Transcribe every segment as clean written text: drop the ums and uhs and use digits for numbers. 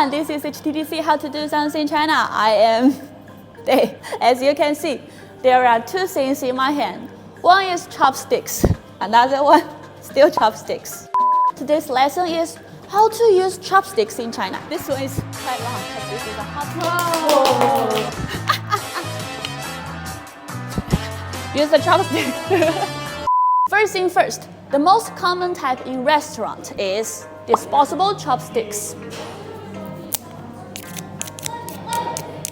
everyone, this is HTTC How to Do Something in China. I am Day. As you can see, there are two things in my hand. One is chopsticks, another one still chopsticks. Today's lesson is how to use chopsticks in China. This one is quite long because this is a hot one. Use the chopsticks. First thing first, the most common type in restaurant is disposable chopsticks.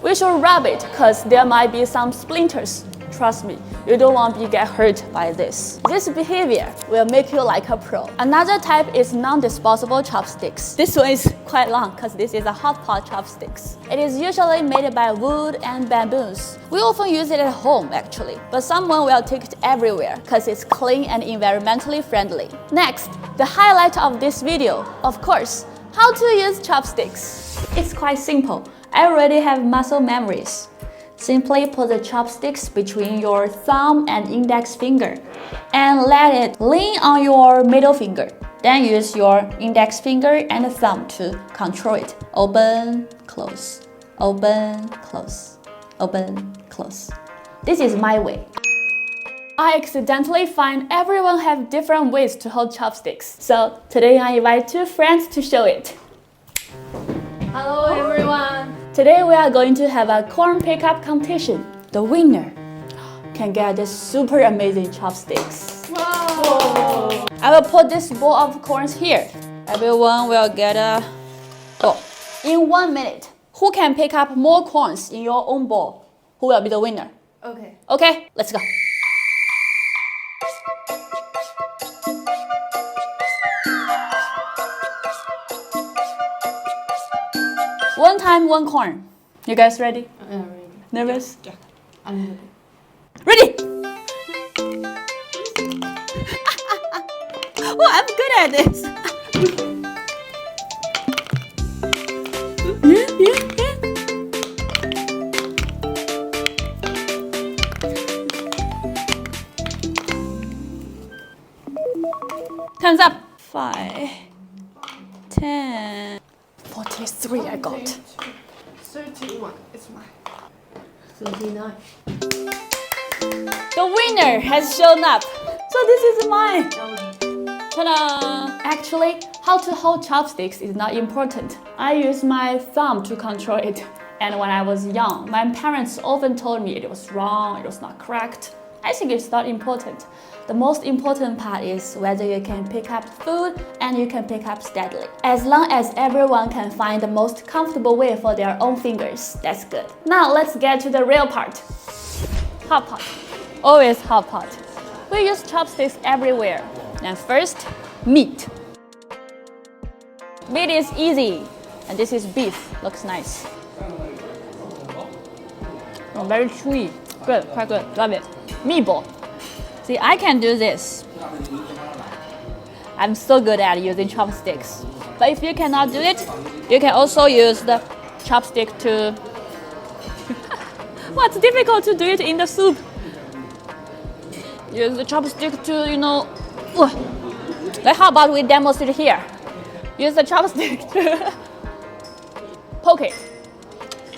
We should rub it because there might be some splinters. Trust me, you don't want to get hurt by this. This behavior will make you like a pro. Another type is non-disposable chopsticks. This one is quite long because this is a hot pot chopsticks. It is usually made by wood and bamboos. We often use it at home actually, but someone will take it everywhere because it's clean and environmentally friendly. Next, the highlight of this video, of course, how to use chopsticks. It's quite simple. I already have muscle memories. Simply put the chopsticks between your thumb and index finger and let it lean on your middle finger. Then use your index finger and thumb to control it. Open, close, open, close, open, close. This is my way. I accidentally find everyone have different ways to hold chopsticks. So today I invite two friends to show it. Hello everyone! Today we are going to have a corn pickup competition. The winner can get this super amazing chopsticks. Wow! I will put this bowl of corns here. Everyone will get a bowl. In 1 minute, who can pick up more corns in your own bowl? Who will be the winner? Okay. Okay, let's go. One time, one corn. You guys ready? Ready. Nervous? Yeah. I'm ready. Ready! Oh, I'm good at this. Yeah. Time's up. 5, 10, 43 I got. 31. It's mine. 39. The winner has shown up. So this is mine. Ta-da! Actually, how to hold chopsticks is not important. I use my thumb to control it. And when I was young, my parents often told me it was wrong, it was not correct. I think it's not important. The most important part is whether you can pick up food and you can pick up steadily. As long as everyone can find the most comfortable way for their own fingers, that's good. Now let's get to the real part. Hot pot. Always hot pot. We use chopsticks everywhere. And first, meat. Meat is easy. And this is beef. Looks nice. Oh, very chewy. Good, quite good. Love it. Meatball. See, I can do this. I'm so good at using chopsticks. But if you cannot do it, you can also use the chopstick to... Well, it's difficult to do it in the soup. Use the chopstick to, Like how about we demonstrate here? Use the chopstick to poke it.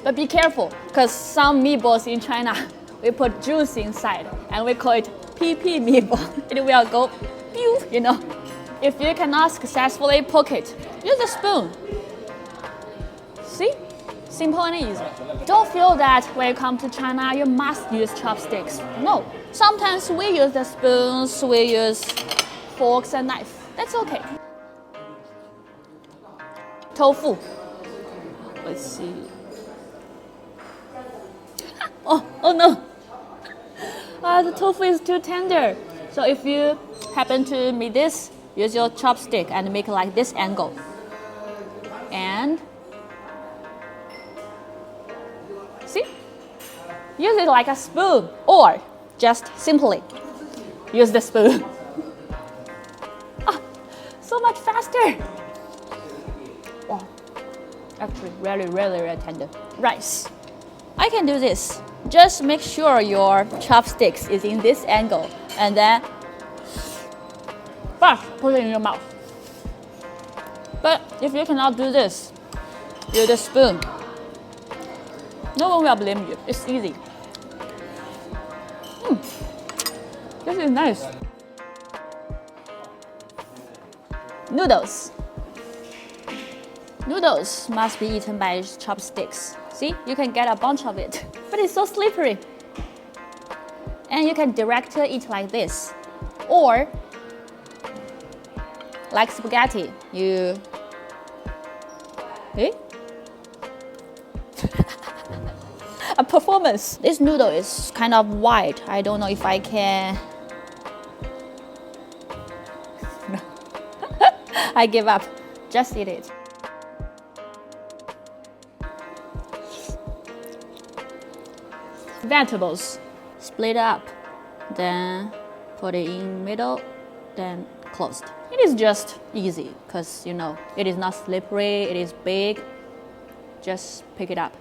But be careful, because some meatballs in China, we put juice inside, and we call it PP meatball. It will go pew, If you cannot successfully poke it, use a spoon. See? Simple and easy. Don't feel that when you come to China, you must use chopsticks. No. Sometimes we use the spoons, we use forks and knife. That's okay. Tofu. Let's see. Oh no. The tofu is too tender. So if you happen to meet this, use your chopstick and make like this angle. And see? Use it like a spoon or just simply use the spoon. So much faster. Wow. Actually, really tender. Rice. I can do this. Just make sure your chopsticks is in this angle and then put it in your mouth. But if you cannot do this, Use the spoon. No one will blame you. It's easy. This is nice. Noodles. Noodles must be eaten by chopsticks. See, you can get a bunch of it, but it's so slippery. And you can directly eat like this, or like spaghetti. You, a performance. This noodle is kind of wide. I don't know if I can. I give up. Just eat it. Vegetables, split up, then put it in middle, then closed. It is just easy because you know it is not slippery, it is big. Just pick it up.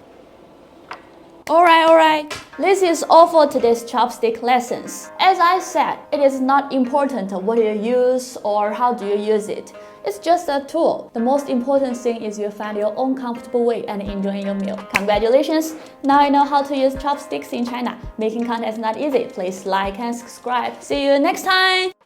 Alright. This is all for today's chopstick lessons. As I said, it is not important what you use or how do you use it. It's just a tool. The most important thing is you find your own comfortable way and enjoying your meal. Congratulations! Now you know how to use chopsticks in China. Making content is not easy. Please like and subscribe. See you next time!